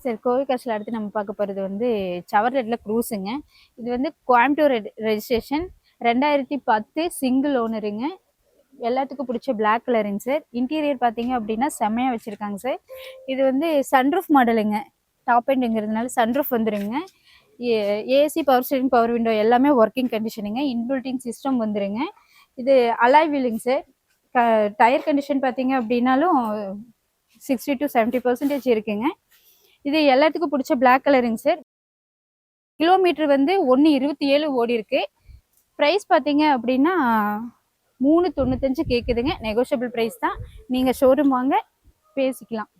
சரி, கோவிகாசில் அடுத்து நம்ம பார்க்க போகிறது வந்து சவர்லெட்டில் க்ரூஸுங்க. இது வந்து கோயம்புத்தூர் ரெஜிஸ்ட்ரேஷன் 2010 சிங்கிள் ஓனருங்க. எல்லாத்துக்கும் பிடிச்ச பிளாக் கலருங்க சார். இன்டீரியர் பார்த்தீங்க அப்படின்னா செம்மையாக வச்சுருக்காங்க சார். இது வந்து சன்ரூஃப் மாடலுங்க. டாப் எண்டுங்கிறதுனால சன்ரூஃப் வந்துடுங்க. AC, power steering, power window எல்லாமே ஒர்க்கிங் கண்டிஷனுங்க. இன்பில்டிங் சிஸ்டம் வந்துடுங்க. இது அலாய் வீலுங்க சார். டயர் கண்டிஷன் பார்த்தீங்க அப்படின்னாலும் 60 to 70% இருக்குங்க. இது எல்லாத்துக்கும் பிடிச்ச பிளாக் கலருங்க சார். கிலோமீட்டர் வந்து 1.27 ஓடி இருக்கு. ப்ரைஸ் பார்த்தீங்க அப்படின்னா 395 கேட்குதுங்க. நெகோஷியபிள் ப்ரைஸ் தான். நீங்கள் ஷோரூம் வாங்க பேசிக்கலாம்.